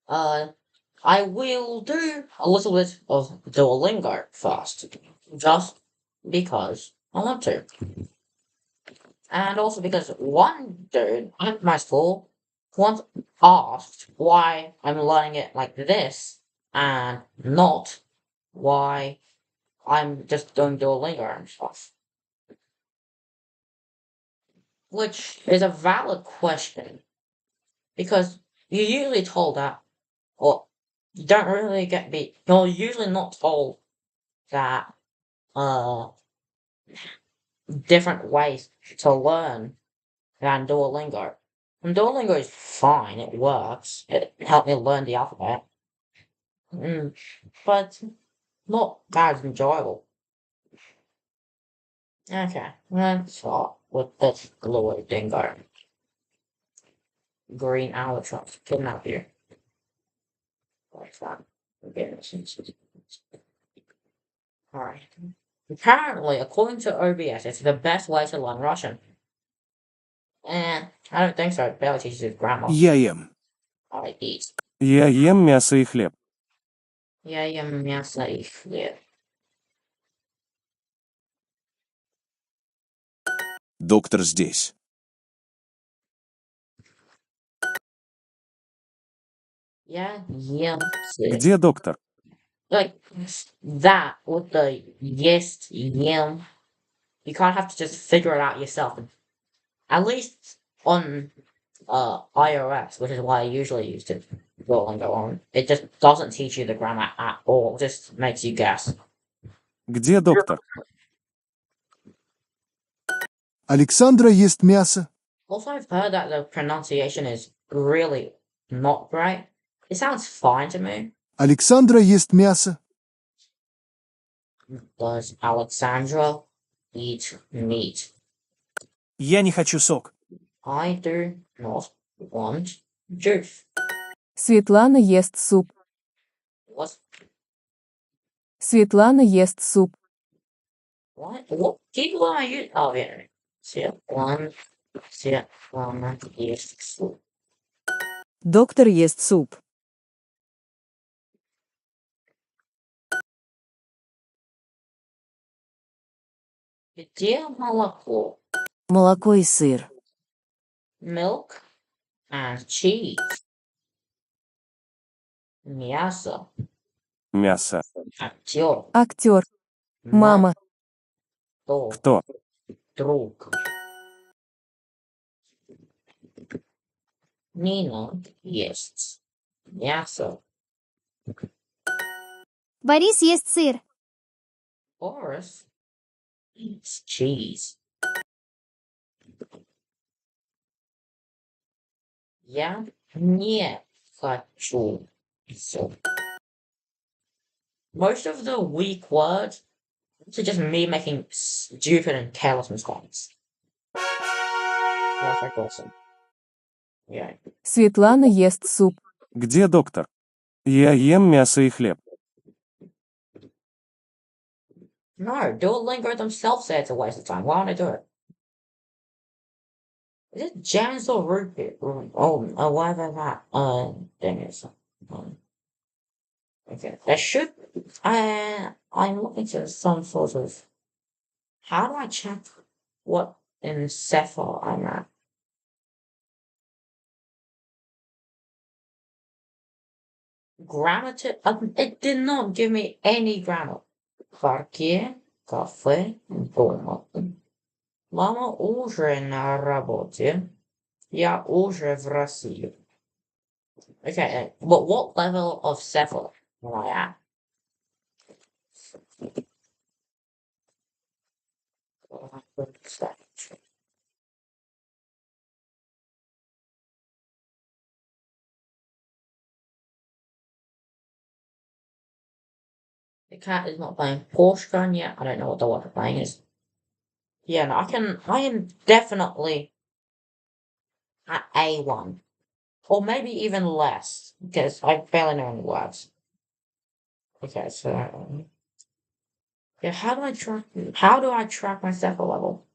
Uh, I will do a little bit of Duolingo first, just because I want to. And also because one dude at my school once asked why I'm learning it like this and not why I'm just doing Duolingo and stuff. Which is a valid question because you're usually told that, or you don't really you're usually not told that uh different ways to learn than Duolingo. And Duolingo is fine, it works. It helped me learn the alphabet. Mm, but not as enjoyable. Okay, let's start with this glowy dingo. Green albatross. Kidnap you. Like that. Again, alright. Apparently, according to OBS, it's the best way to learn Russian. And I don't think so. It barely teaches you grammar. Я ем. I eat. Я ем мясо и хлеб. Я ем мясо и хлеб. Доктор здесь. Я ем сыр. Где доктор? Like that with the yes ем. You can't have to just figure it out yourself. At least on iOS, which is why I usually use it Duolingo on. It just doesn't teach you the grammar at all. It just makes you guess. Где доктор? Александра ест мясо. Also, I've heard that the pronunciation is really not great. It sounds fine to me. Александра ест мясо. Does Alexandra eat meat? Я не хочу сок. I do not want juice. Светлана ест суп. What? Светлана ест суп. What people are you? Oh, yeah. Светлана ест суп. Доктор ест суп. Где молоко? Молоко и сыр. Milk and cheese. Мясо. Мясо. Актер. Актер. Мама. Кто? Друг. Нина ест мясо. Борис ест сыр. Boris eats cheese. Я не хочу суп. Most of the weak words are just me making stupid and careless mistakes. Perfect, awesome. Yeah. Светлана ест суп. Где доктор? Я ем мясо и хлеб. No, Duolingo themselves say it's a waste of time. Why would I do it? Is it Janice or root beer? Whatever that thing is. Okay, there should. I'm looking to some sort of. How do I check what in Cepher I'm at? Grammar tip. It did not give me any grammar. Парке, кафе, дома. Мама уже на работе. Я уже в России. Okay, but what level of Cepher am I at? The cat is not playing Porsche gun yet. I don't know what the word for playing is. Yeah, no, I am definitely at A1. Or maybe even less, because I barely know any words. Okay, so yeah, how do I track my Cepher level?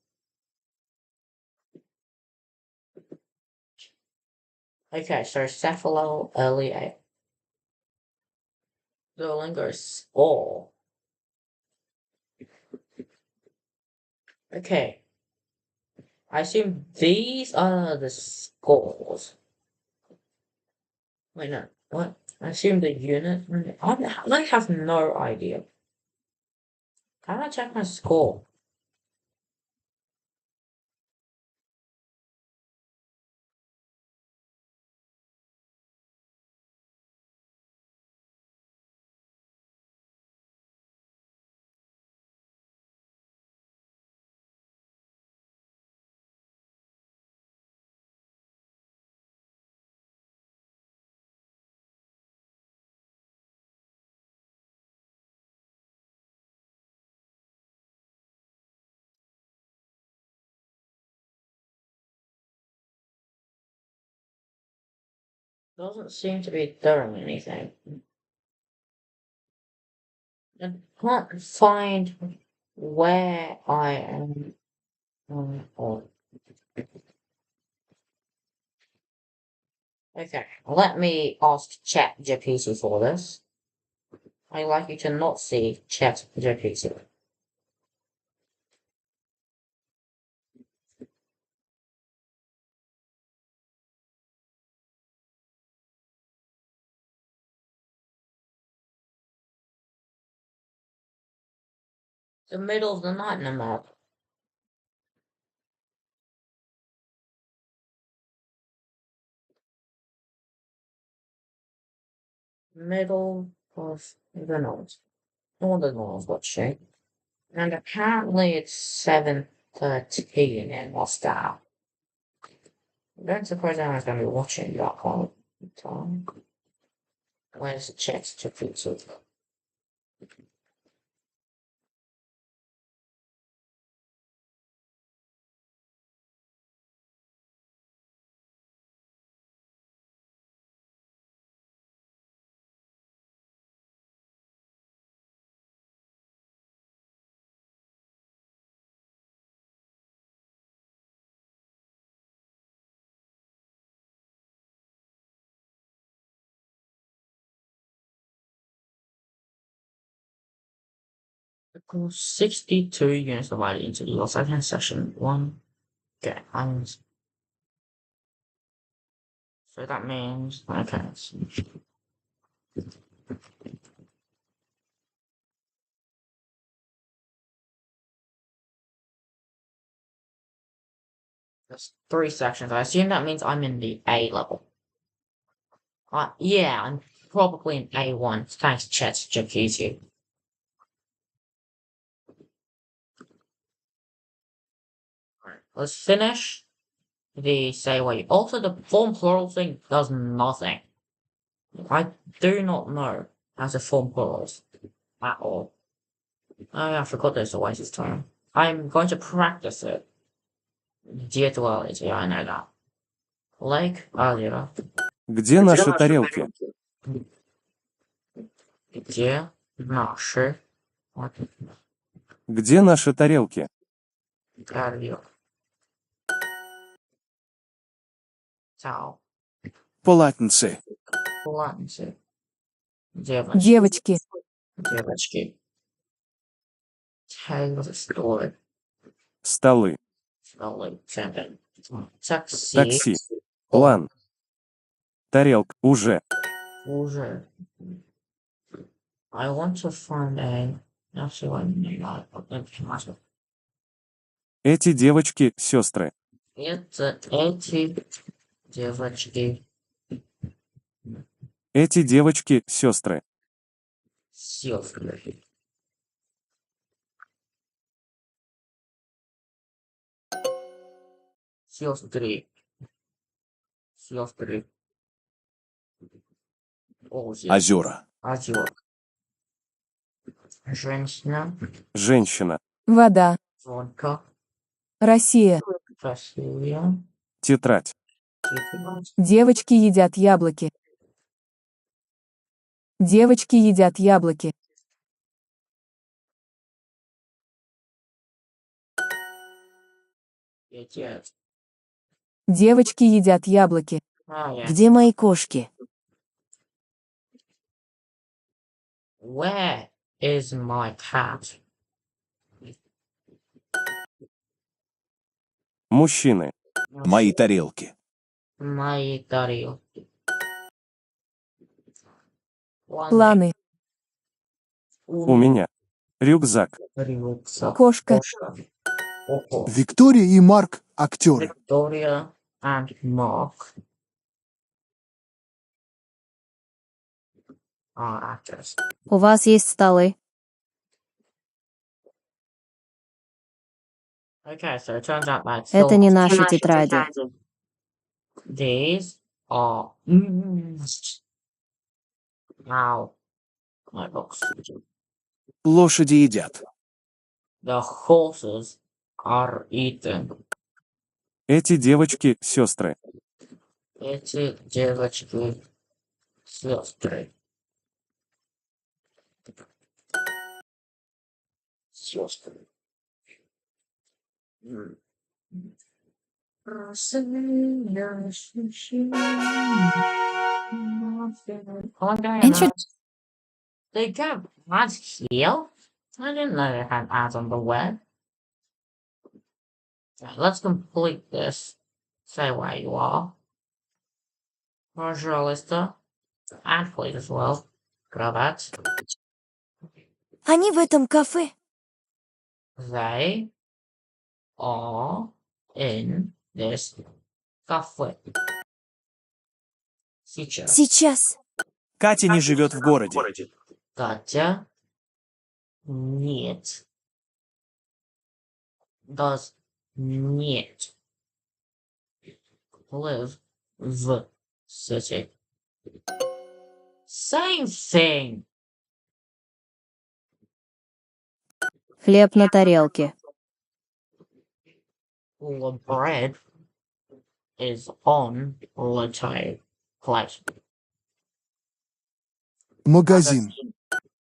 Okay, so Cepher level early A. Duolingo score. Okay. I assume these are the scores. Wait, no. What? I assume the unit. I have no idea. How do I check my score? Doesn't seem to be doing anything. I can't find where I am. Okay, let me ask ChatGPT for this. I'd like you to not see ChatGPT. The middle of the night in the map. Middle of the night. No wonder no one's watching. And apparently it's 7:13 in Moscow. I don't suppose anyone's going to be watching that whole time. Where's the ChatGPT? Of course, 62 units divided into the second session. One. Okay, so that means, okay, that's 3 sections. I assume that means I'm in the A level. Yeah, I'm probably in A1, thanks ChatGPT. Alright, let's finish the say wait. Also, the form plural thing does nothing. I do not know how to form plurals at all. Oh yeah, I forgot there's a waste of time. I'm going to practice it. Duality, I know that. Like earlier. Где наши тарелки? Где наши Где наши тарелки? тарелки? Ciao. Полотенце. Полотенце. Девочки. Девочки. Девочки. Tell the story. Столы. Slowly. Second. Такси. Такси. План. Тарелка. Уже. Уже. I want to find a... Эти девочки – сестры. Это эти девочки. Эти девочки – сестры. Сестры. Сестры. Сестры. Озера. Озер. Женщина. Женщина. Вода. Водка. Россия. Россия. Тетрадь. Девочки едят яблоки. Девочки едят яблоки. Едят. Девочки едят яблоки. А, я. Где мои кошки? Where is my cat? Мужчины. Мои тарелки. Мои тарелки. Планы. У меня. Рюкзак. Рюкзак. Кошка. Ого. Виктория и Марк – актеры. Victoria and Mark are actors. У вас есть столы. Okay, so it turns out that Это still не наши тетради. these are now my books. Лошади едят. The horses are eaten. Эти девочки – сестры. Эти девочки сестры. Сестры. They got ads here? I didn't know they had ads on the web. Right, let's complete this. Say where you are. Pожалуйста. And please as well. Grab that. Они в этом кафе. They are in this cafe. Сейчас. Сейчас. Катя не живет в городе. Катя нет. Does нет live в city. Same thing. Хлеб на тарелке. The bread is on the plate. Магазин.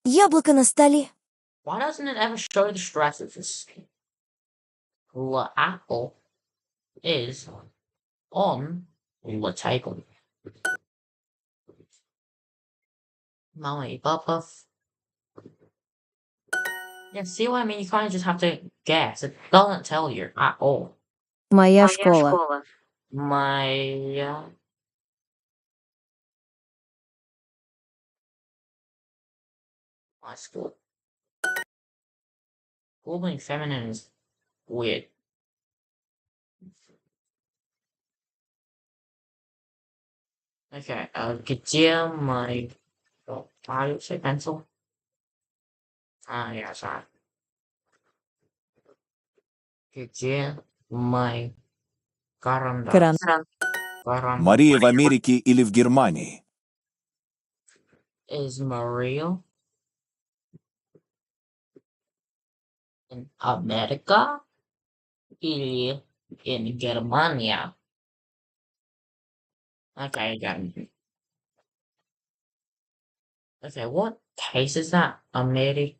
Яблоко на столе. Why doesn't it ever show the stresses? The apple is on the table. Mommy, Papa. Yeah, see what I mean? You kind of just have to guess. It doesn't tell you at all. Моя школа. My my school. School being feminine is weird. Okay, где my how do you say pencil? Yeah, sorry. Где my карандаш? Карандаш. Мария в Америке или в Германии. Is Maria in America или in Германия? Okay, got it. Okay, what case is that? America.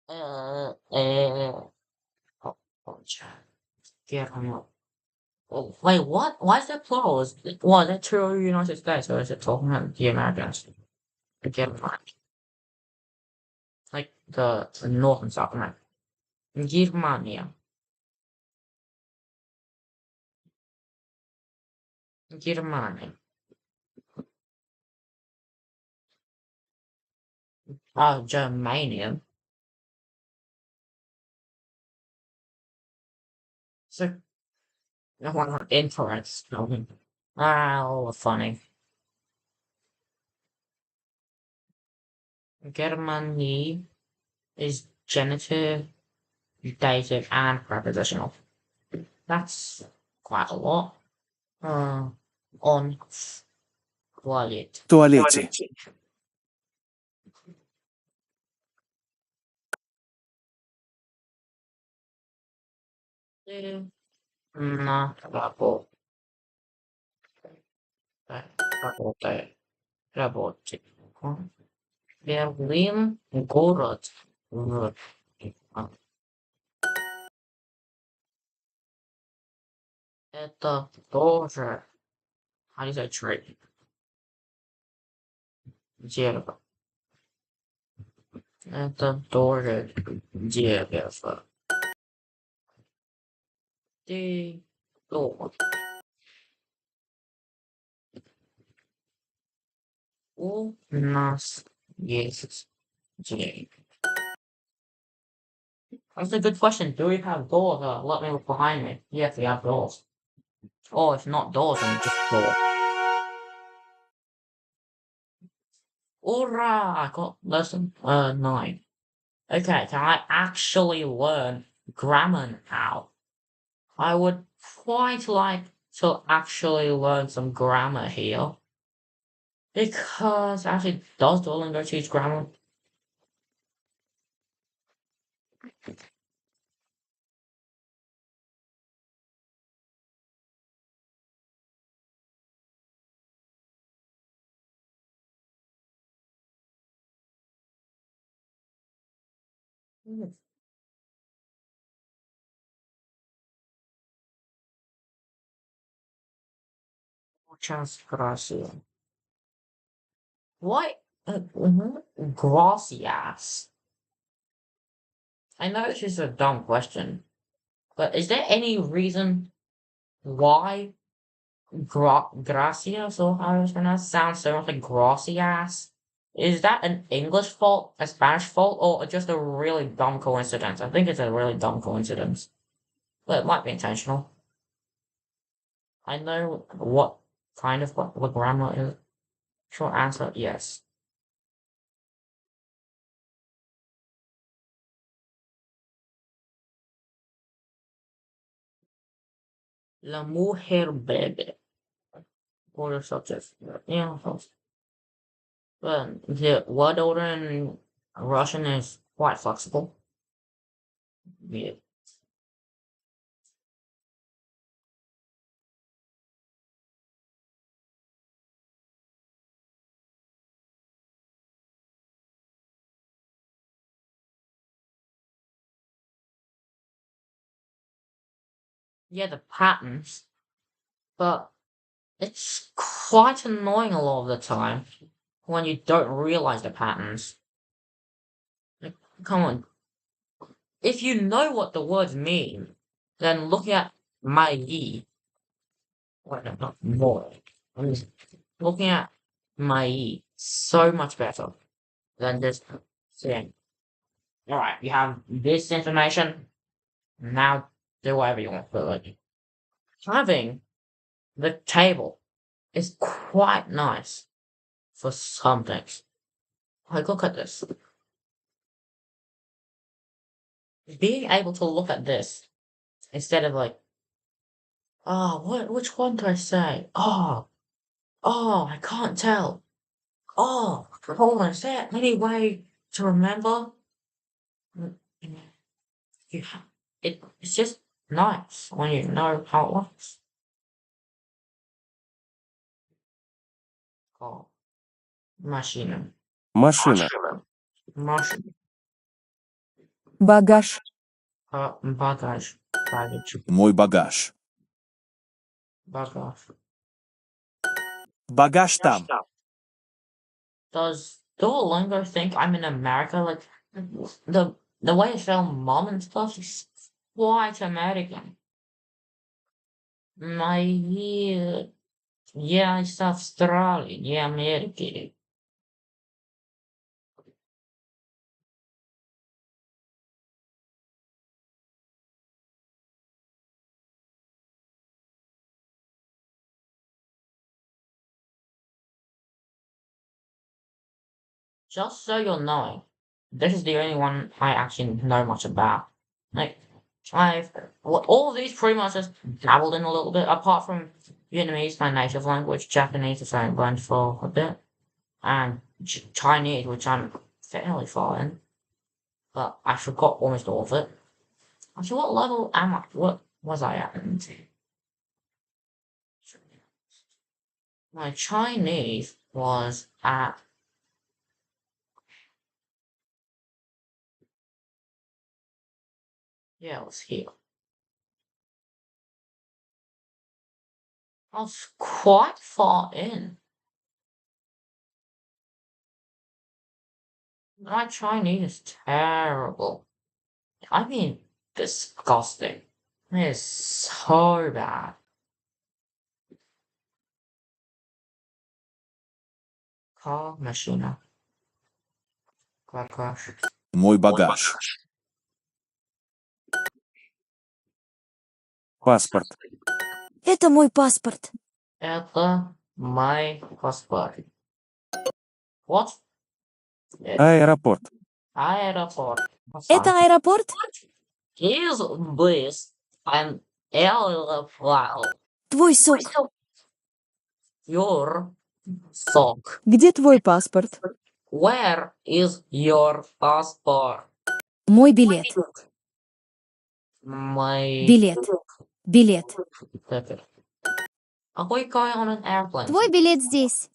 Uh, uh, Germany. Oh, wait, what? Why is that plural? Is that true United States or is it talking about the Americans? Germany. Like the North and South America. Germania. Germania. Oh, Germania. So, no one incorrect spelling. Oh, funny. Germany is genitive, dative, and prepositional. That's quite a lot. On toilet. В туалете. На работе. Работе. Работе. Berlin город. Это тоже, how do you say tree? Дерево. Это тоже дерево. Ты дома. У нас есть день. That's a good question. Do we have doors? Let me look behind me. Yes, we have doors. Oh, it's not doors, I'm just doors. Hurrah! I got lesson 9. Okay, can I actually learn grammar now? I would quite like to actually learn some grammar here. Because actually, does Duolingo teach grammar? Muchas gracias. What? Gracias. I know this is a dumb question, but is there any reason why gracias, or how it's pronounced, sounds so much like gracias? Is that an English fault, a Spanish fault, or just a really dumb coincidence? I think it's a really dumb coincidence, but it might be intentional. I know what kind of what grammar is. Short answer, yes. La mujer bebe. Order subject. Yeah, but the word order in Russian is quite flexible. Yeah. Yeah, the patterns, but it's quite annoying a lot of the time when you don't realize the patterns. Like, come on, if you know what the words mean, then look at my yi. Wait, no, not more. I'm just looking at my yi so much better than just saying, all right, you have this information. Now do whatever you want. But like having the table is quite nice for some things. Like look at this. Being able to look at this instead of like, oh, which one do I say? Oh, I can't tell. Oh, hold on, is there any way to remember? Mm, You ha- it's just nice when you know how it works. Oh, machine. Машина. Machine. Багаж. Bagage. Baggage. Мой багаж. Bagage. Багаж там. Does Duolingo think I'm in America? Like the way I spell mom and stuff is quite American. My yeah, it's Australia, yeah, America. Just so you'll know, this is the only one I actually know much about. Like, all of these pretty much just dabbled in a little bit, apart from Vietnamese, my native language, Japanese, which I learned for a bit, and Chinese, which I'm fairly far in, but I forgot almost all of it. Actually, what level am I? What was I at? My Chinese was at Yeah, it was here. I was quite far in. My Chinese is terrible. I mean, disgusting. It is so bad. Car machine. Crash. Мой багаж. Паспорт. Это мой паспорт. Это my passport. What? Аэропорт. Airport. Это аэропорт? Is this an airplane? Твой сок. Your sock. Где твой паспорт? Where is your passport? Мой билет. My Билет. Билет. ticket. Are we going on an airplane? Твой билет здесь.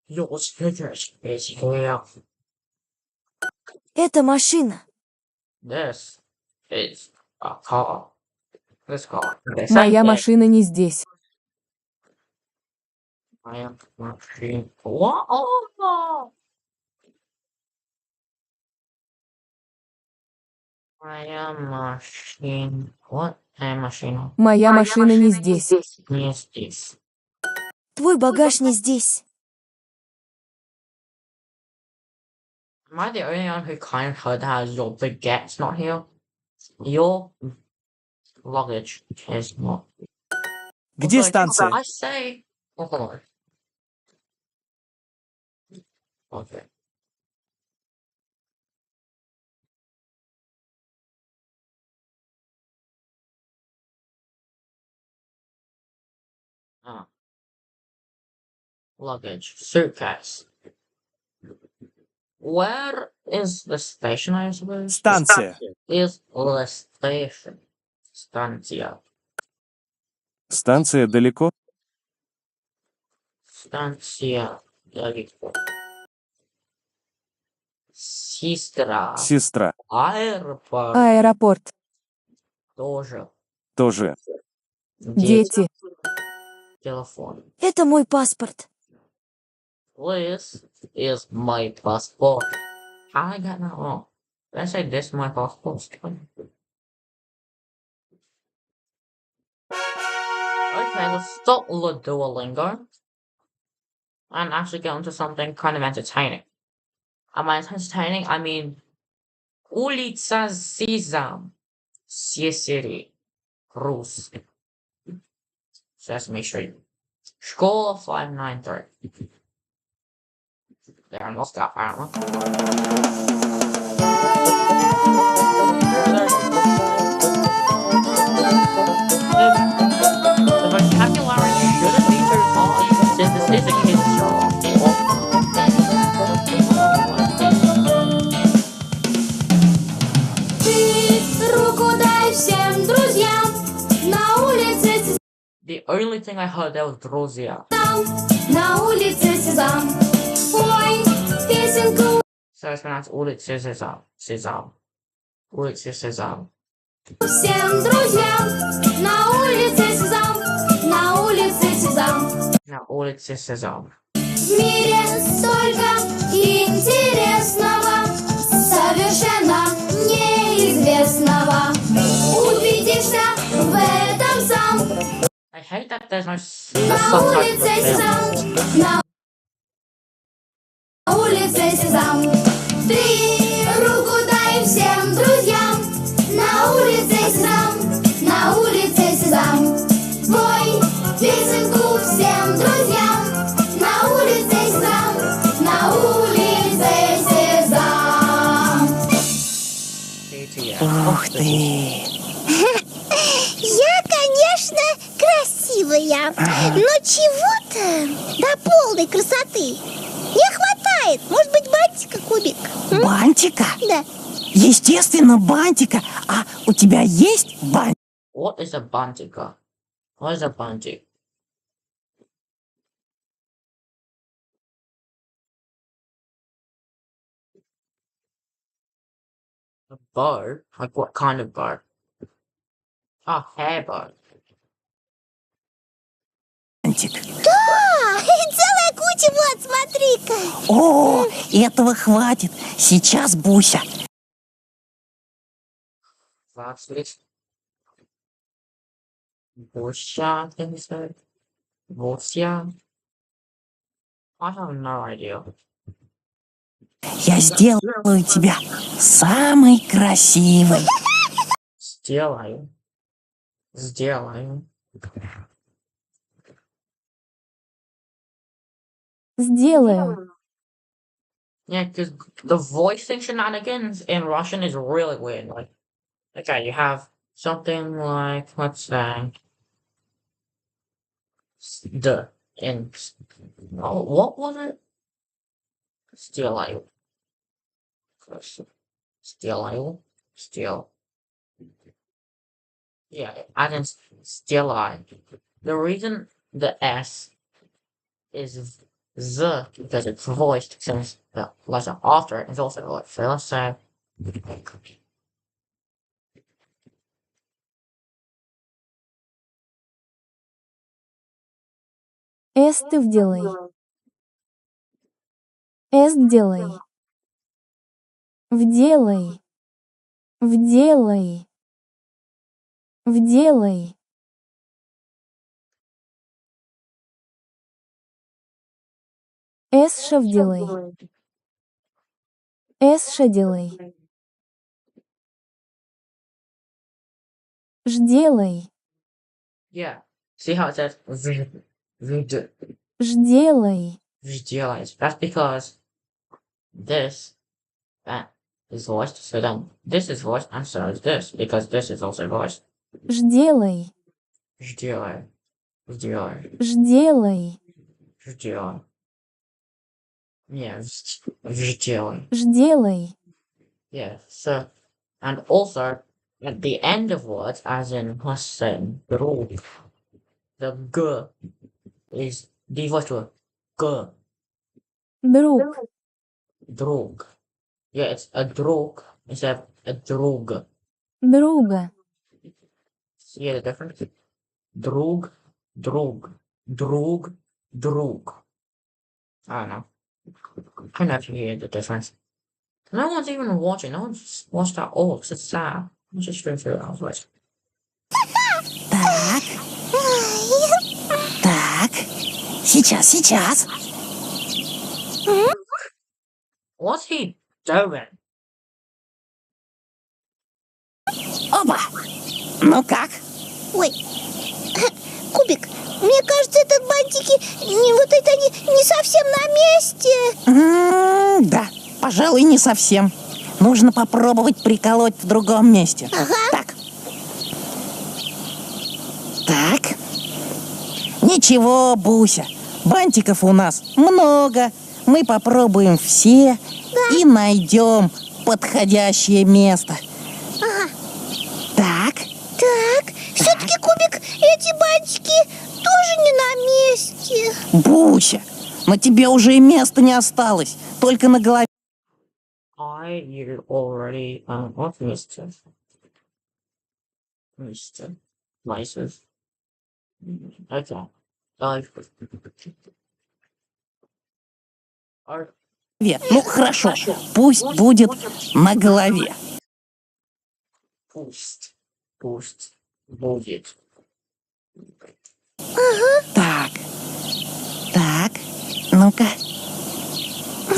Your ticket is here. Это машина. This is a car. This car. Моя машина не здесь. My machine. What? Oh! Моя machine. What? Моя машина. Моя машина не здесь. Не здесь. Твой багаж не здесь. Am I the only one who kind of heard that your baguette's not here? Your luggage is not. Где Also, станция? I say. Oh, hold on. Okay. Ah. Luggage. Suitcase. Where is the station, I suppose? Станция. Is the station. Станция. Станция далеко? Станция. Далеко. Сестра. Сестра. Аэропорт. Аэропорт. Тоже. Тоже. Дети. Телефон. Это мой паспорт. This is my passport. How I got that wrong? Did I say this is my passport? Okay, let's stop the Duolingo and actually get onto something kind of entertaining. And by entertaining, I mean улица Сезам, Сесери, Рус, Sesame Street, Школа 593. There, and we'll stop, apparently. The vocabulary shouldn't be too hard, since this is a kid's show. Ты руку дай всем друзьям на улице The only thing I heard there was друзья. Сезам, на улице Сезам. Пой песенку So it's pronounced улица Сезам. Сезам. Улица Сезам. всем друзьям на улице Сезам, на улице Сезам. На улице Сезам. В мире столько интересного, совершенно неизвестного. Убедишься в этом сам. I hate that there's no На subtitles for улице film. Сезам, на улице Сезам. Ты руку дай всем друзьям. На улице Сезам, на улице Сезам. Пой песенку всем друзьям. На улице Сезам, на улице Сезам. BTS. Ух ты! Я, конечно, красивая, но чего-то до полной красоты не хватает. Может быть, бантика кубик? Бантика? Да. Естественно, бантика. А у тебя есть бантик? What is a bantica? What is a bantic? A bird? Like what kind of bird? A hair bird. Бантик. Да, целая куча, вот, смотри-ка. О, этого хватит. Сейчас, Буся. That's it. Borsia, I think you said. Borsia? I have no idea. Я сделаю тебя самой красивой. Сделаю. Сделаю. Сделаю. Yeah, because the voicing shenanigans in Russian is really weird. Like, okay, you have something like, let's say, the in. Oh, what was it? Сделаю. Сделаю. Still. Yeah, I didn't сделай. The reason the S is Z because it's voiced since the letter after it is also voiced. So let's say С ты вделай. С делай. Вделай. Вделай. Вделай. С ша вделай. С ша делай. Жделай. yeah. See how it says vd Жделай. vdelais. That's because this that is voiced. So then this is voiced and so is this because this is also voiced. Жделай. Vdelai. Vdelai. Жделай. Vdelai. Yeah, vdelai. Жделай. Yeah, so, and also, at the end of words, as in, let's say, drog, the g is devoiced to a g, Друг. drog. Yeah, it's a drog instead of a drog. Друга. See the difference? Drog, drog, drog, drog. I don't know. I don't know if you hear the difference. No one's even watching. No one's watched at all because it's sad. I'm just stream through it. I was like, Так, так. Сейчас. what's he doing? Оба. Ну как? Ой, Кубик, мне кажется, этот бантики, вот это не совсем на месте. Да, пожалуй, не совсем. Нужно попробовать приколоть в другом месте. Ага. Так. Так. Ничего, Буся. Бантиков у нас много. Мы попробуем все и найдем подходящее место. Ага. Так. Так, все-таки, Кубик, эти бантики тоже не на месте. Буся, на тебе уже и места не осталось. Только на голове. You already what Mr. License. Okay. Ну, хорошо. Пусть будет на голове. Пусть будет. Так. Так. Ну-ка.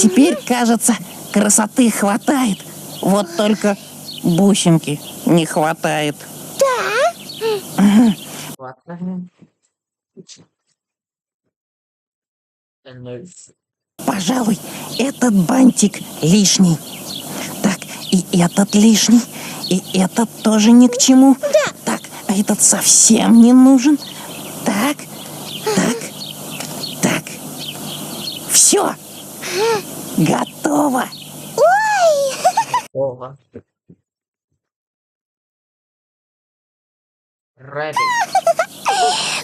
Теперь, кажется, красоты хватает. Вот только бусинки не хватает. Ладно. Пожалуй, этот бантик лишний. Так, и этот лишний, и этот тоже ни к чему. Так, а этот совсем не нужен. Так. Все. Готово. Over. Ready.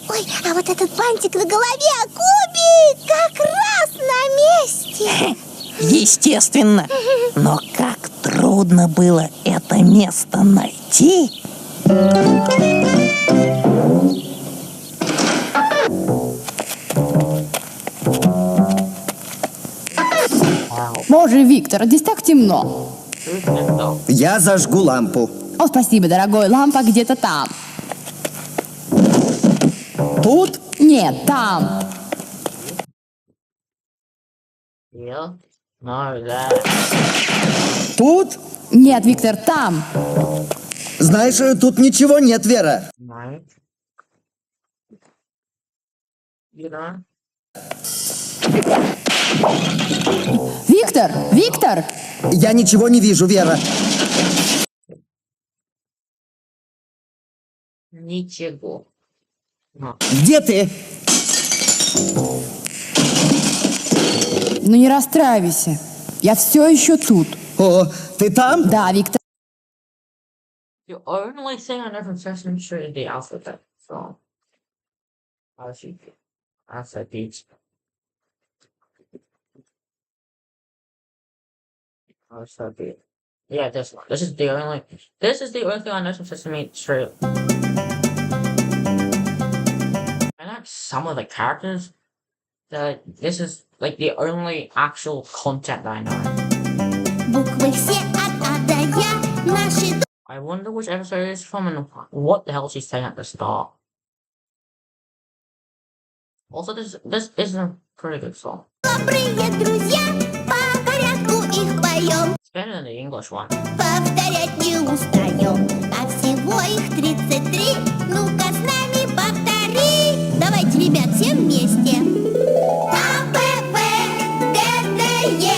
Ой, а вот этот бантик на голове, Кубик, как раз на месте. Естественно. Но как трудно. трудно было это место найти? Боже, Виктор, здесь так темно. Я зажгу лампу. О, спасибо, дорогой, лампа где-то там. Тут? Нет, там. Yeah. No, that. Тут? Нет, Виктор, там. Знаешь, тут ничего нет, Вера. No. You know? Виктор, Виктор! Я ничего не вижу, Вера. Ничего. No. Где ты? Ну не расстраивайся. Я все еще тут. О, ты там? Да, Виктор. The only thing I know from Sesame Street is the alphabet. So, alphabet. Alphabet. Yeah, this one. This is the only. This is the only thing I know from Sesame Street. I like some of the characters. That this is like the only actual content that I know. Буквы все от А до Я, наши I wonder which episode it is from and what the hell she's saying at the start. Also, this is a pretty good song. добрые друзья, по порядку их поем. It's better than the English one. Повторять не устаем, а всего их 33. Ну-ка с нами повтори. Давайте, ребят, все вместе. А, Б, В, Г, Д, Е.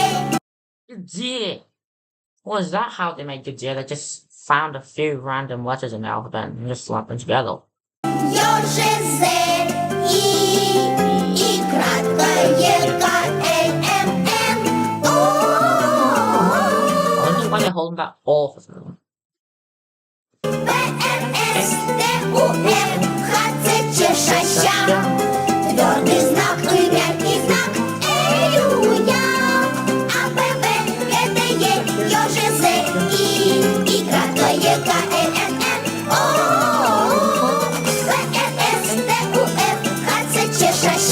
Good dear. Well, is that how they make good dear? They just found a few random letters in the alphabet and just slapped them together. Ё, Ж, З, И краткое К, Л, М, Н, О. I wonder why they're holding back all for them. П, Р, С, Т, У, Ф, Х, Ц, Ч, Ш, Щ. Твердый знак и мягкий знак. Эй, я. А, Б, В, Г, Д, Е. Ё, Ж, З, И краткое К, Л, М, Н, О. П, Р, С, Т, У, Ф, Х, Ц, Ч, Ш, Щ.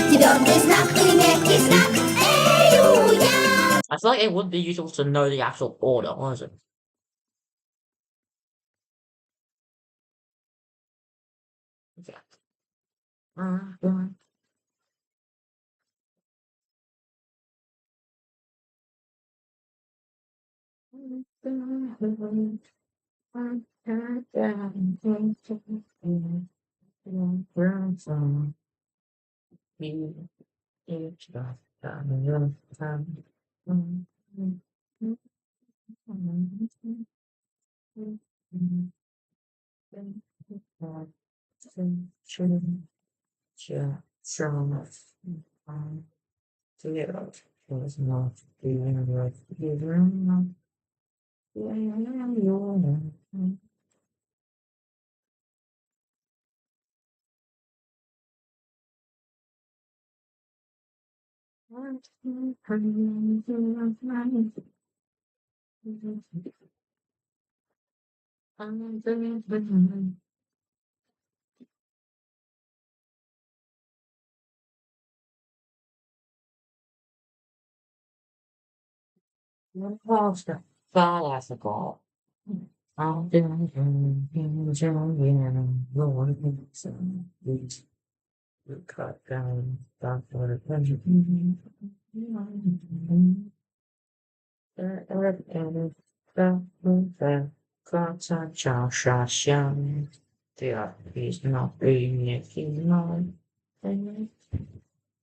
Твердый знак и мягкий знак. Эй, я. I feel like it would be useful to know the actual order, was it? Okay. Classical. Cut down that for attention. He's not being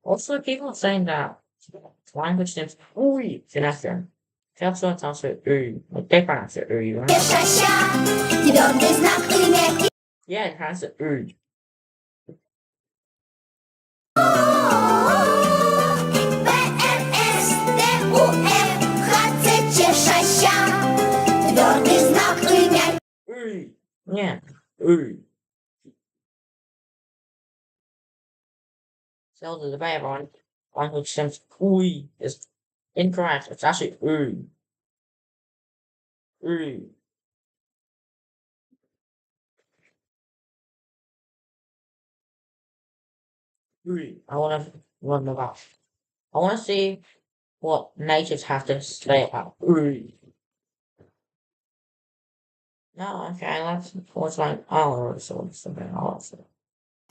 Also, people saying that language names ui after. Also, it's also they pronounce it right? Твердый знак и мягкий. Yeah, it has it П, Р, С, Т, У, Ф, Х, Ц, Ч, Ш, Щ. Твердый знак и мягкий. Yeah, So the debate on language names ui is incorrect. It's actually I wanna run around. I wanna see what natives have to say about. No, okay, let's watch like hours or something else.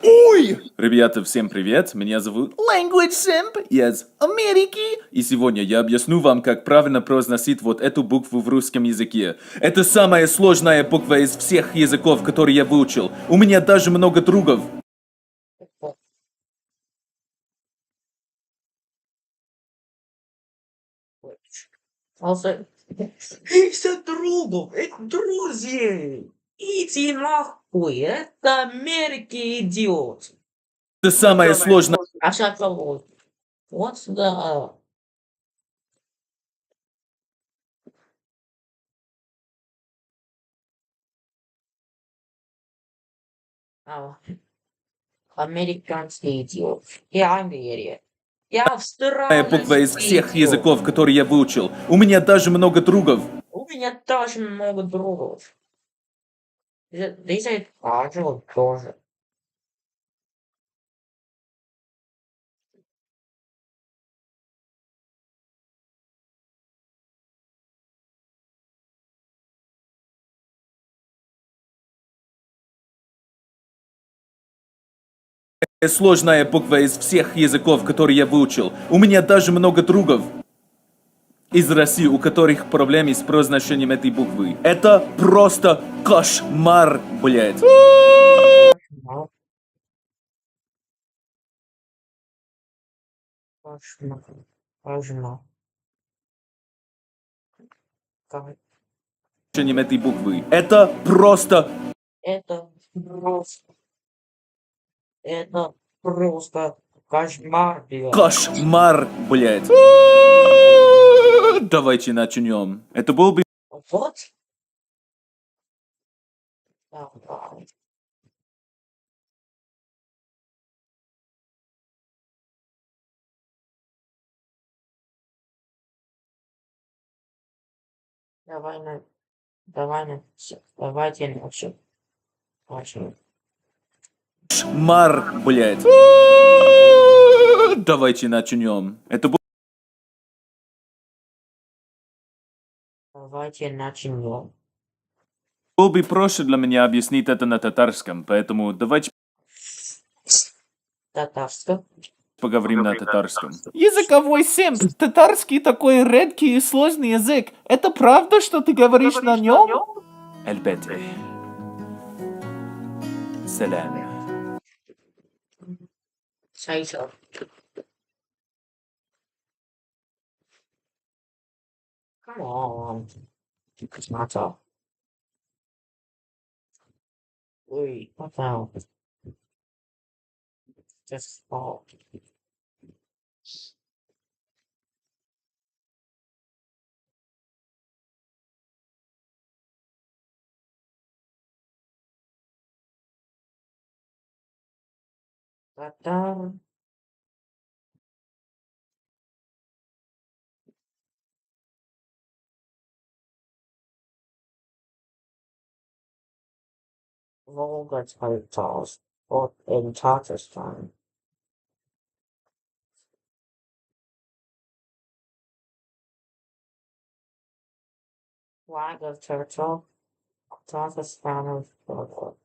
Ребята, всем привет! Меня зовут Language Simp из Америки. И сегодня я объясню вам, как правильно произносить вот эту букву в русском языке. Это самая сложная буква из всех языков, которые я выучил. У меня даже много другов. Also, из-за другов, это друзей. Иди нахуй, это Америки, идиот. Это самая сложная А сейчас кого? What's the... Oh, Americanский идиот. Yeah, I'm the idiot. Я австралийский буква из всех идиот. языков, которые я выучил. У меня даже много другов. У меня тоже много другов. They say тоже, тоже. Сложная буква из всех языков, которые я выучил. У меня даже много другов из России, у которых проблемы с произношением этой буквы. Это просто кошмар, блядь. Кошмар. Кошмар. Кошмар. Как- Произношением этой буквы. Это просто... Это просто... Это просто кошмар, блядь. Кошмар, блядь. Давайте начнем. Это был бы... Вот. Давай. Давайте начнем. Начнем. Кошмар, блядь. Давайте начнем. Это Давайте начнем. было бы проще для меня объяснить это на татарском, поэтому давайте Татарском. поговорим на татарском. Языковой семп. Татарский такой редкий и сложный язык. Это правда, что ты говоришь на нем? Эльбете. Салам. Say so. Come on. It's not so. Wait, what the hell? Just fall. Татар. Volga titles, but in Tatarstan. Flag of turtle, Tatarstan of Volga.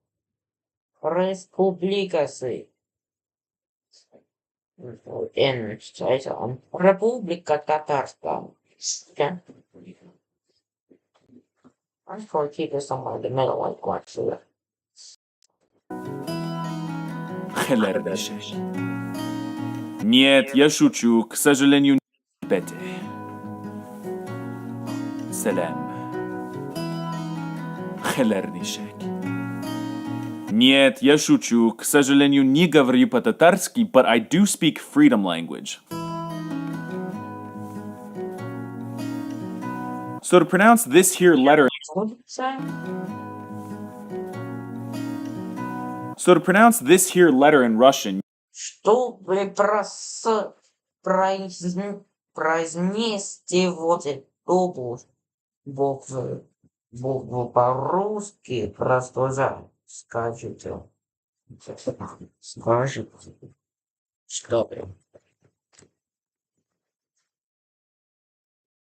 Республикасы. In title. Республика Татарстан. Okay. I'm just going to keep this somewhere in the middle, like what so Хелердашеш. Нет, я шучу. К сожалению, Эльбете. Салам. Хелердишек. Нет, я шучу. К сожалению, не говорю по-татарски, but I do speak freedom language. So to pronounce this here letter... what did you say? So to pronounce this here letter in Russian, Что вы произнести вот эту букву? букву по-русски, просто скажите. Скажите. Что?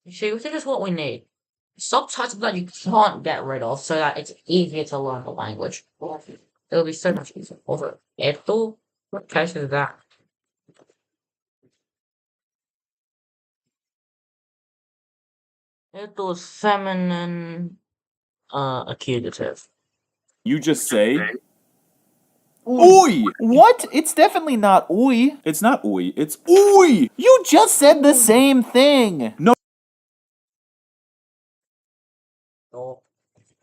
See, I think that's what we need. Subtitles that you can't get rid of so that it's easier to learn the language. It'll be so much easier. Also, esto, what case is that? Esto is feminine accusative. You just say Oi! What? It's definitely not oi. It's not oi, it's oi! You just said the same thing! No.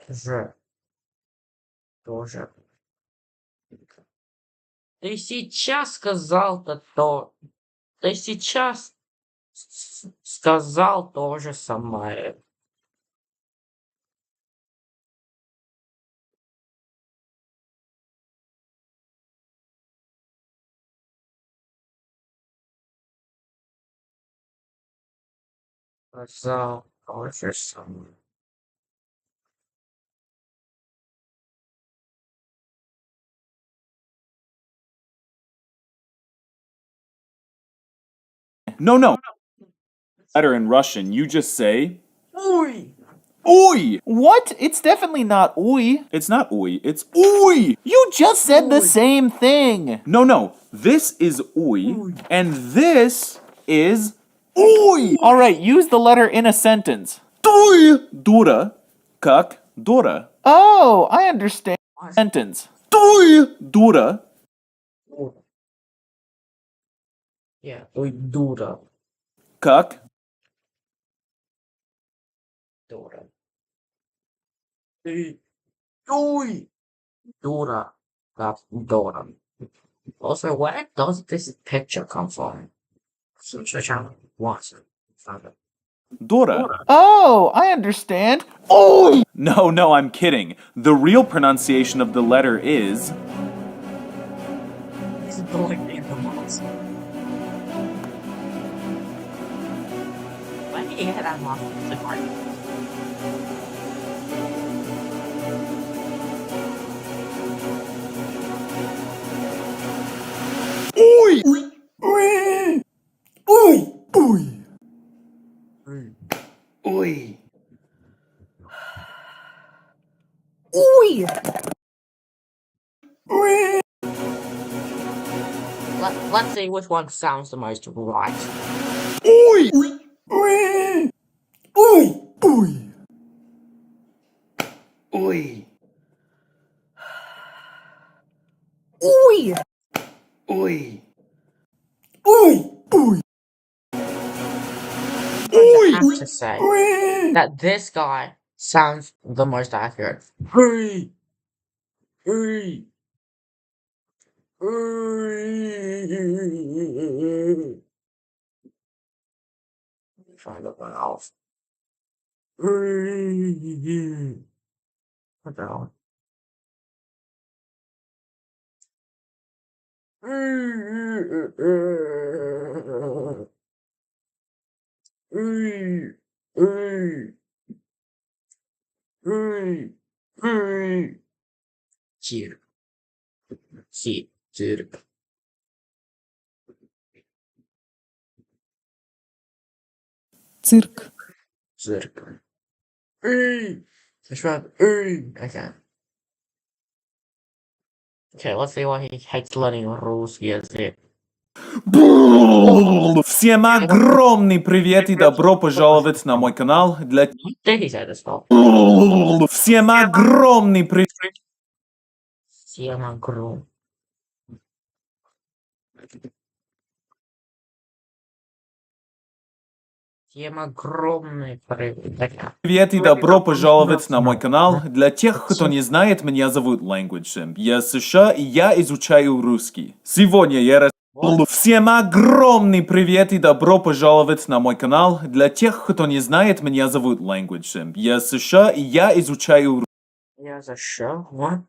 Тоже. Тоже. Ты сейчас сказал-то то. Ты сейчас сказал то же самое. Сказал то же самое. No. Letter in Russian, you just say Ой! oi! What? It's definitely not oi. It's not oi, it's oi! You just said the same thing! No. This is oi, and this is oi! Alright, use the letter in a sentence. Дуй! Дура, как дура. Oh, I understand. Sentence. Дуй! Дура. Yeah, ой, дура. Как Дура. Ой! Дура. Как дура. Also, where does this picture come from? Search out once. Found it. Dora. Oh, I understand. Oi! No, I'm kidding. The real pronunciation of the letter is This is going in the most. Why did you hit that off the card? Oi! Ой! Ой! Ой. Let's see which one sounds the most right. Oi! Ой! Ой! Ой! Ой. Уй! Ой. Ой! Ой! I have to say that this guy sounds the most accurate. Hey! Hey! Hey! Find the mouth. Hey! What the hell? Цирк. Цирк. Цирк. Цирк. That's right. Okay. Okay, let's see why he hates learning русский язык. Всем огромный привет и добро пожаловать на мой канал. Для Did he say this stuff? Всем огромный привет. Всем огромный. Всем огромный привет. Привет и добро пожаловать на мой канал. Для тех, кто не знает, меня зовут LanguageSimp. Я с США и я изучаю русский. Сегодня я Всем огромный привет и добро пожаловать на мой канал. Для тех, кто не знает, меня зовут LanguageSimp. Я с США и я изучаю Я за что? What?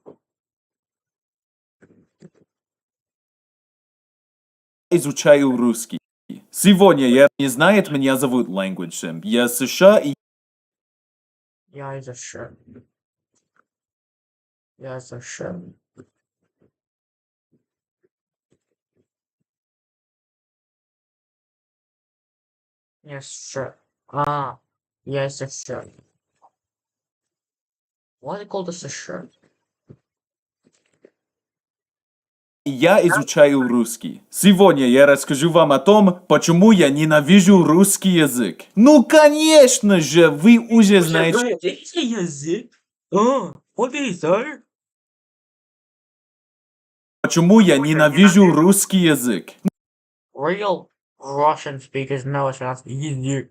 изучаю русский. Сегодня я не знает, меня зовут LanguageSimp. Я с США и Я это shirt. Я это shirt. Yes, shirt. Yes, a shirt. Why they call this a shirt? Я изучаю русский. Сегодня я расскажу вам о том, почему я ненавижу русский язык. Ну, конечно же, вы уже знаете... язык? What did he say? Почему я ненавижу русский язык? Real Russian speakers know it's pronounced язык.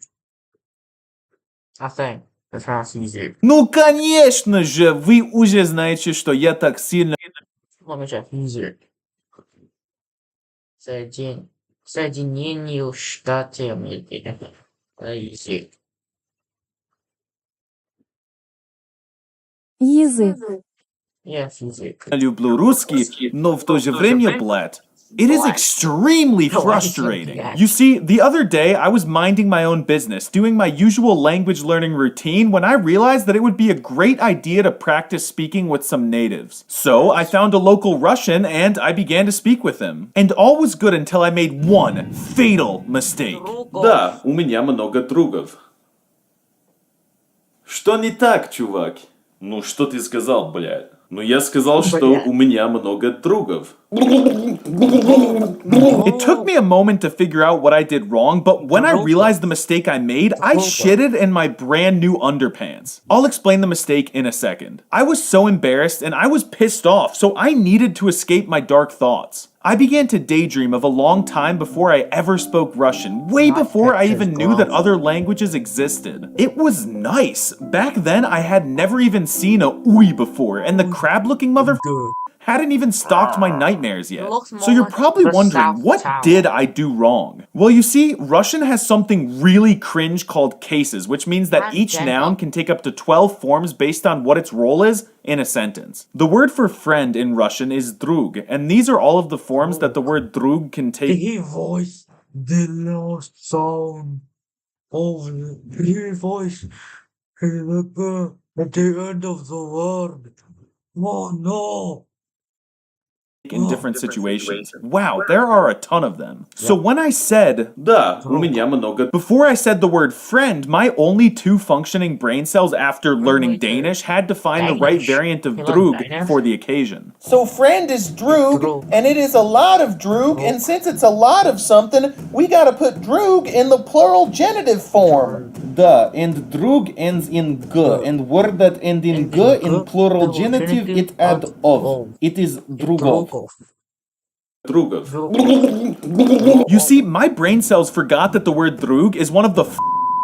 I think it's pronounced язык. Ну, конечно же, вы уже знаете, что я так сильно... Let me check. Язык. Соединению Штаты Америки. Язык. Язык. Yes, язык. люблю русский, но в то же время, блядь, it is extremely frustrating. You see, the other day I was minding my own business, doing my usual language learning routine when I realized that it would be a great idea to practice speaking with some natives. So I found a local Russian and I began to speak with him. And all was good until I made one fatal mistake. Да, у меня много другов. Что не так, чувак? Ну, что ты сказал, блядь? Ну, я сказал, что у меня много другов. It took me a moment to figure out what I did wrong, but when I realized the mistake I made, I shitted in my brand new underpants. I'll explain the mistake in a second. I was so embarrassed and I was pissed off, so I needed to escape my dark thoughts. I began to daydream of a long time before I ever spoke Russian, way before I even knew that other languages existed. It was nice. Back then, I had never even seen a uy before, and the crab-looking motherfucker hadn't even stalked my nightmares yet. So you're probably wondering, what did I do wrong? Well, you see, Russian has something really cringe called cases, which means that each noun can take up to 12 forms based on what its role is in a sentence. The word for friend in Russian is drug, and these are all of the forms that the word drug can take. He voiced the last sound of the voice at the end of the word. Oh no! In different situations. Wow, there are a ton of them. So when I said, да, у меня много, before I said the word friend, my only two functioning brain cells after learning Danish had to find the right variant of drug for the occasion. So friend is drug, and it is a lot of drug, and since it's a lot of something, we gotta put drug in the plural genitive form. Да, and drug ends in g, and word that end in g in plural genitive it add of. It is drugov. Drugov. You see, my brain cells forgot that the word drug is one of the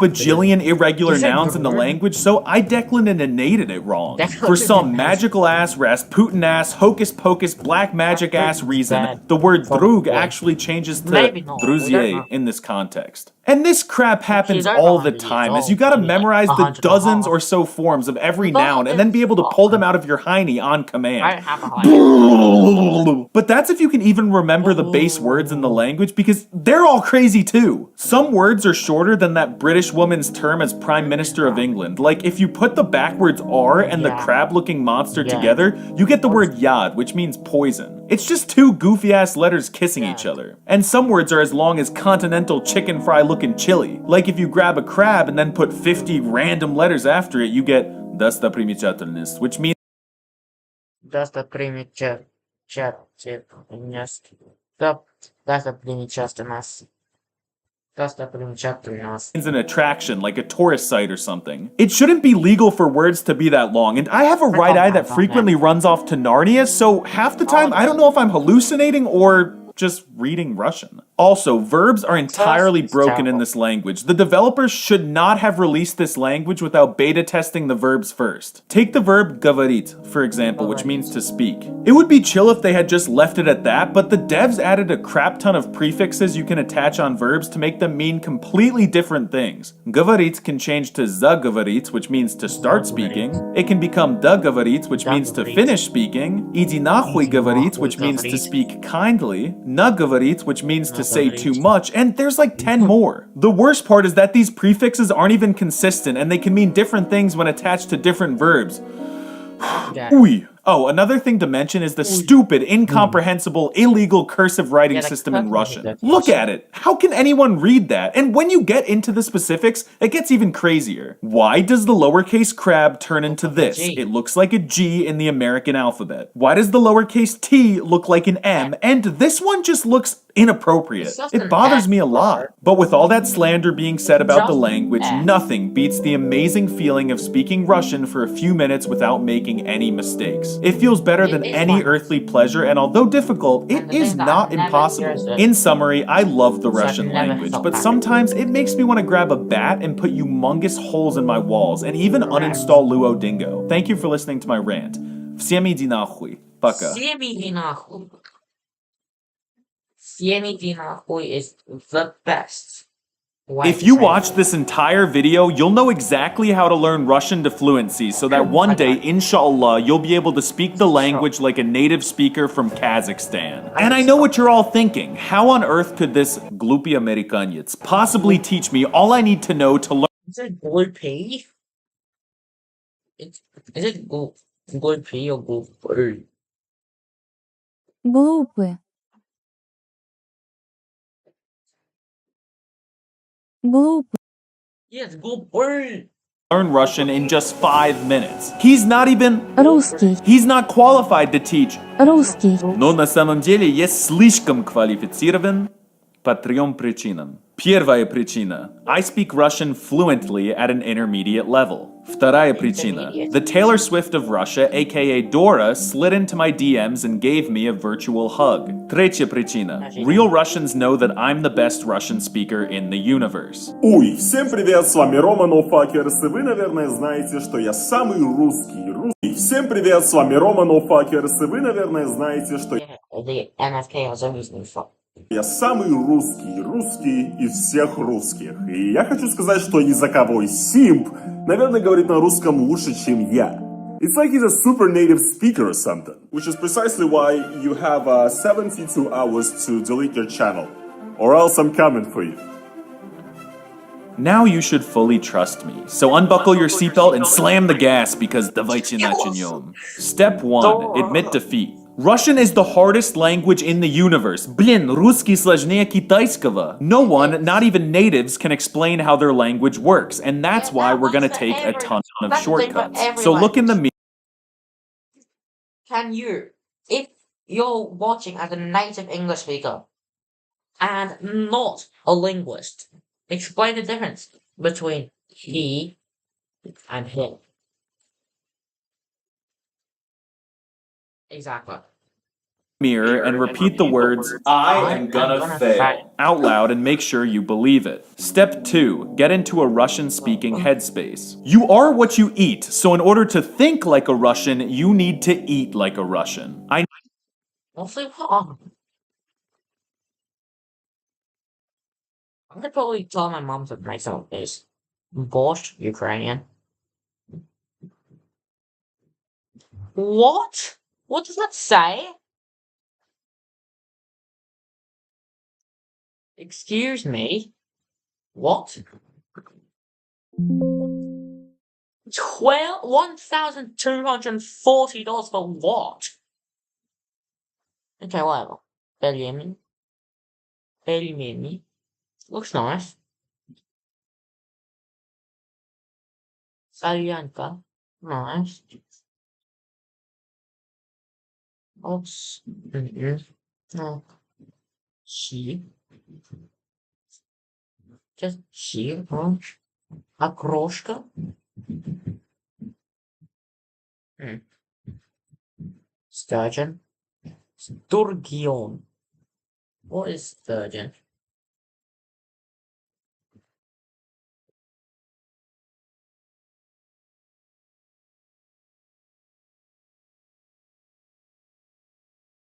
bajillion irregular nouns in the language, so I declinated it wrong. For some magical-ass, Rasputin-ass, hocus-pocus, black magic-ass reason, the word drug actually changes to druzier in this context. And this crap happens all the time, as you gotta memorize the dozens or so forms of every noun and then be able to pull them out of your hiney on command. But that's if you can even remember the base words in the language, because they're all crazy too. Some words are shorter than that British woman's term as Prime Minister of England. Like, if you put the backwards R and the crab-looking monster together, you get the word yad, which means poison. It's just two goofy-ass letters kissing each other. And some words are as long as continental chicken fry-looking chili. Like if you grab a crab and then put 50 random letters after it, you get достопримечательность, which means means an attraction, like a tourist site or something. It shouldn't be legal for words to be that long, and I have a right eye that frequently runs off to Narnia, so half the time I don't know if I'm hallucinating or just reading Russian. Also, verbs are entirely broken in this language. The developers should not have released this language without beta testing the verbs first. Take the verb говорить, for example, which means to speak. It would be chill if they had just left it at that, but the devs added a crap ton of prefixes you can attach on verbs to make them mean completely different things. Говорить can change to заговорить, which means to start speaking. It can become договорить, which means to finish speaking. Иди нахуй говорить, which means to speak kindly. Наговорить, which means to say too much, and there's like 10 more. The worst part is that these prefixes aren't even consistent, and they can mean different things when attached to different verbs. Uy. Oh, another thing to mention is the stupid, incomprehensible, illegal cursive writing system in Russian. Look at it. How can anyone read that? And when you get into the specifics, it gets even crazier. Why does the lowercase crab turn into this? It looks like a G in the American alphabet. Why does the lowercase t look like an M? And this one just looks inappropriate. It bothers me a lot. But with all that slander being said about the language, nothing beats the amazing feeling of speaking Russian for a few minutes without making any mistakes. It feels better than any earthly pleasure, and although difficult, it is not impossible. In summary, I love the Russian language, but sometimes it makes me want to grab a bat and put humongous holes in my walls, and even uninstall Duolingo. Thank you for listening to my rant. Всем иди нахуй. Пока. Всем иди нахуй. Всем иди нахуй is the best. If you watch this entire video, you'll know exactly how to learn Russian to fluency so that one day, inshallah, you'll be able to speak the language like a native speaker from Kazakhstan. And I know what you're all thinking. How on earth could this glupy Amerikanец possibly teach me all I need to know to learn? Is it gloopy? Is it gloopy or gloopy? Глупы. Глупы. Yes, gloopy. Learn Russian in just 5 minutes. He's not qualified to teach. Русский. Но на самом деле я слишком квалифицирован по 3 причинам. Первая причина. I speak Russian fluently at an intermediate level. Вторая причина. The Taylor Swift of Russia, aka Dora, slid into my DMs and gave me a virtual hug. Третья причина. Real Russians know that I'm the best Russian speaker in the universe. Уй, всем привет, с вами Рома NoFuckers, и вы, наверное, знаете, что я самый русский. Всем привет, с вами Рома NoFuckers, и вы, наверное, знаете, что The NFK has always been fun. я самый русский из всех русских. И я хочу сказать, что языковой симп, наверное, говорит на русском лучше, чем я. It's like he's a super native speaker or something. Which is precisely why you have 72 hours to delete your channel. Or else I'm coming for you. Now you should fully trust me. So unbuckle your seatbelt and slam the gas because давайте начнем. Step 1. Admit defeat. Russian is the hardest language in the universe. Блин, русский сложнее китайского. No one, not even natives, can explain how their language works, and that's why we're gonna take a ton of shortcuts. So look in the mirror. Can you, if you're watching as a native English speaker and not a linguist, explain the difference between he and him? Exactly. Mirror and repeat the words, I am gonna fail, out loud and make sure you believe it. Step 2. Get into a Russian-speaking headspace. You are what you eat, so in order to think like a Russian, you need to eat like a Russian. Mostly wrong. I'm gonna probably tell my mom to make some of this. Borscht, Ukrainian. What? What does that say? Excuse me? What? $1,240 for what? Okay, whatever. Pельмени. Pельмени. Looks nice. Salyanka. Nice. Oops. No. She. Just she. Окрошка. Sturgeon. Sturgeon. What is sturgeon?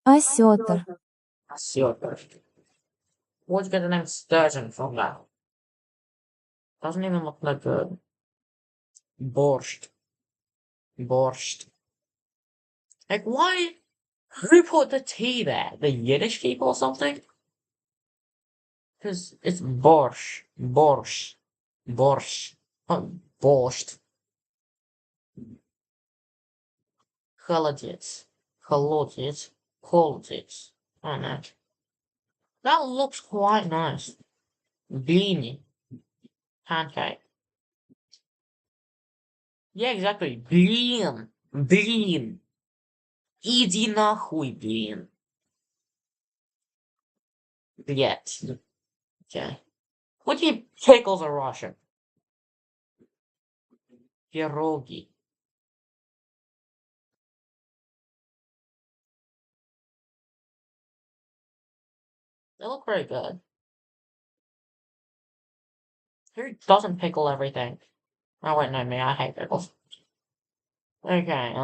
Осетр. Осетр. Where'd you get the name sturgeon from that? Doesn't even look like good. Borscht. Borscht. Like, why? Who put the T there? The Yiddish people or something? Because it's borscht. Borscht. Borscht. Not borscht. Холодец. Холодец. Холодец. Oh no. That looks quite nice. Blini. Pancake. Yeah, exactly. Блин. Блин. Иди нахуй, блин. Блять. Okay. What do you pickles are Russian? Пироги. They look very good. Who doesn't pickle everything? Oh wait, no, me, I hate pickles. Okay,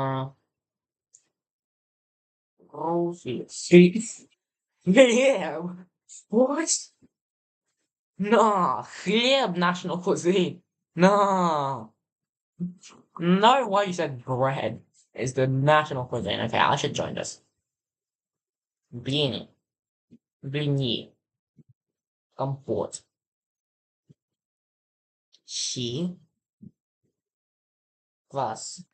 Rosie. Yeah. What? No, хлеб national cuisine. No. No way you said bread is the national cuisine. Okay, I should join this. Блини. Блини. Компот. Щи. Квас.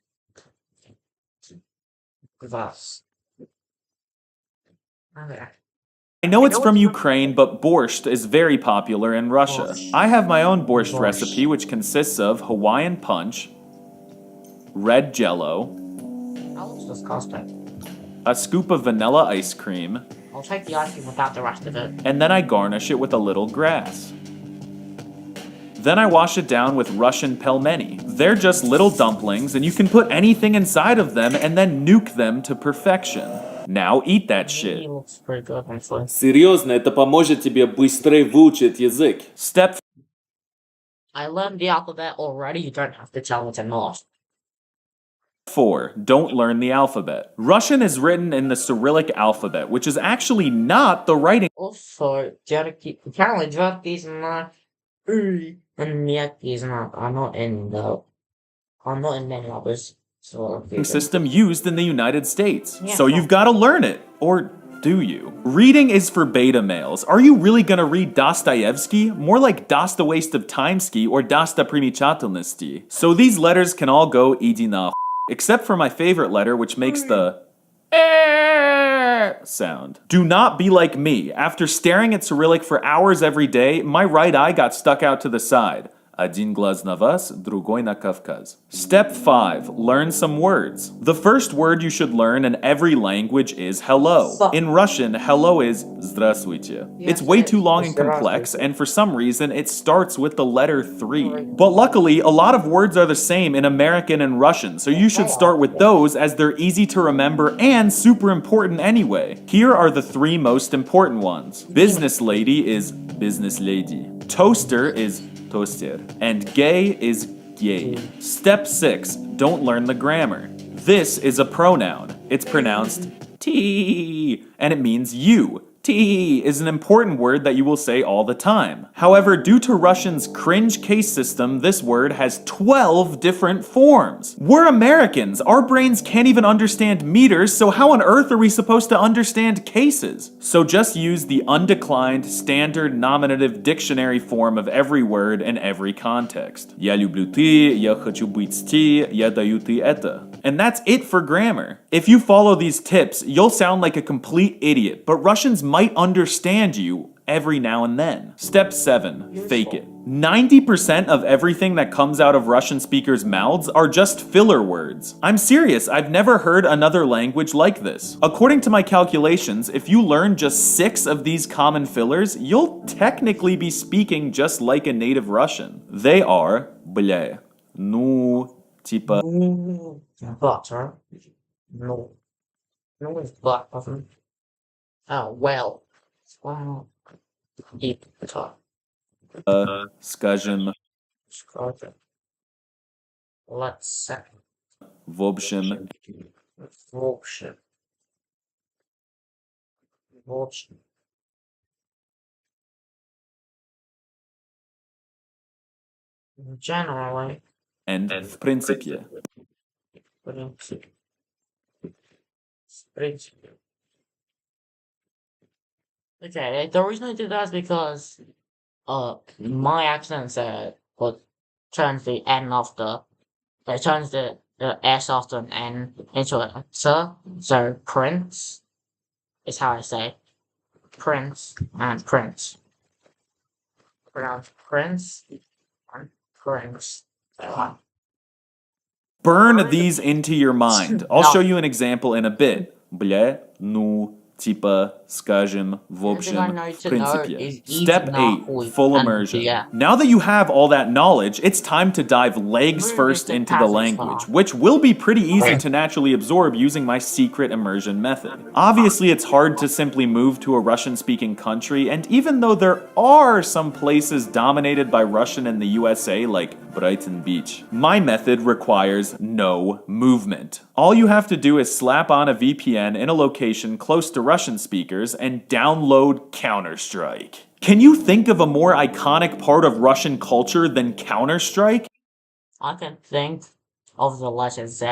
Квас. Okay. I know it's from Ukraine, but borscht is very popular in Russia. I have my own borscht recipe, which consists of Hawaiian punch, red jello, That looks disgusting. a scoop of vanilla ice cream, I'll take the ice cream without the rest of it. and then I garnish it with a little grass. Then I wash it down with Russian pelmeni. They're just little dumplings, and you can put anything inside of them and then nuke them to perfection. Now eat that shit. It looks pretty good, honestly. Серьезно, это поможет тебе быстрее выучить язык. Step I learned the alphabet already, you don't have to tell me to not. 4. Don't learn the alphabet. Russian is written in the Cyrillic alphabet, which is actually not the writing. Also, apparently Jerky is not and Miyaki is not. I'm not in many others. System used in the United States. Yeah, so you've got to learn it. Or do you? Reading is for beta males. Are you really gonna read Dostoevsky? More like Dosta Waste of Timesky or Dosta Primechatelnosti. So these letters can all go iди na, except for my favorite letter, which makes the sound. Do not be like me. After staring at Cyrillic for hours every day, my right eye got stuck out to the side. Один глаз на вас, другой на Кавказ. Step 5. Learn some words. The first word you should learn in every language is hello. In Russian, hello is здравствуйте. It's way too long and complex, and for some reason, it starts with the letter 3. But luckily, a lot of words are the same in American and Russian, so you should start with those as they're easy to remember and super important anyway. Here are the 3 most important ones. Business lady is business lady. Toaster is toaster. And gay is gay. Step 6. Don't learn the grammar. This is a pronoun. It's pronounced T, and it means you. T is an important word that you will say all the time. However, due to Russian's cringe case system, this word has 12 different forms. We're Americans. Our brains can't even understand meters, so how on earth are we supposed to understand cases? So just use the undeclined, standard nominative dictionary form of every word in every context. Я люблю ты, я хочу быть с ти, я даю ты это. And that's it for grammar. If you follow these tips, you'll sound like a complete idiot, but Russians might understand you every now and then. Step 7. Fake it. 90% of everything that comes out of Russian speakers' mouths are just filler words. I'm serious, I've never heard another language like this. According to my calculations, if you learn just 6 of these common fillers, you'll technically be speaking just like a native Russian. They are бля, ну, типа... Butter. No. No, it's black button. Oh, well. Wow. Eat butter. Скажем, Скажем. Let's say. в общем, В общем. В общем. Generally. and в принципе. В принципе. В принципе. Okay, the reason I did that is because my accent would turns the N of the it turns the S after an N into an S. So prince is how I say prince and prince. Pronounce prince and prince. Burn these into your mind. I'll No. show you an example in a bit. Бля, ну, типа, скажем, в Everything I общем, know в to know принципе. is Step easy 8. нахуй Full and immersion. yeah. Now that you have all that knowledge, it's time to dive legs Really first big into the passage language, far. which will be pretty easy to naturally absorb using my secret immersion method. Obviously, it's hard to simply move to a Russian-speaking country, and even though there are some places dominated by Russian in the USA, like Brighton Beach, my method requires no movement. All you have to do is slap on a VPN in a location close to Russian speakers and download Counter-Strike. Can you think of a more iconic part of Russian culture than Counter-Strike? I can think of the letter Z.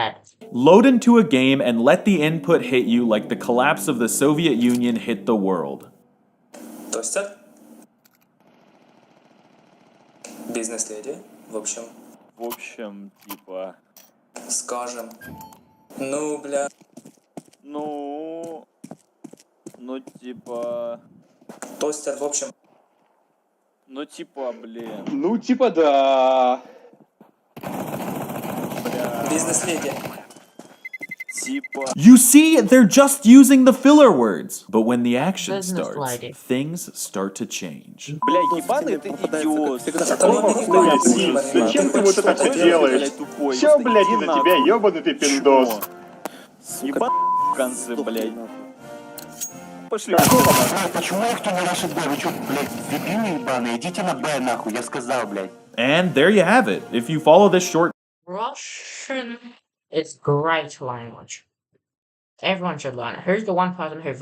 Load into a game and let the input hit you like the collapse of the Soviet Union hit the world. Тостер. Бизнес-леди. В общем, типа... скажем. Ну, бля. Ну, типа... Тостер, в общем. Ну, типа, блин. Ну, типа, да. Бизнес-леди. Типа... You see, they're just using the filler words. But when the action Business starts, lady. things start to change. Бля, ебаный ты идиот. Зачем ты вот это все делаешь? Все, блядь, из-за тебя, ебаный ты пиндос. Ебаный в конце, блядь. Пошли. Почему их кто не рашит Б? Вы чё, блядь, дебилы ебаные? Идите на Б, нахуй, я сказал, блядь. And there you have it. If you follow this short Russian is great language. Everyone should learn it. Who's the one person who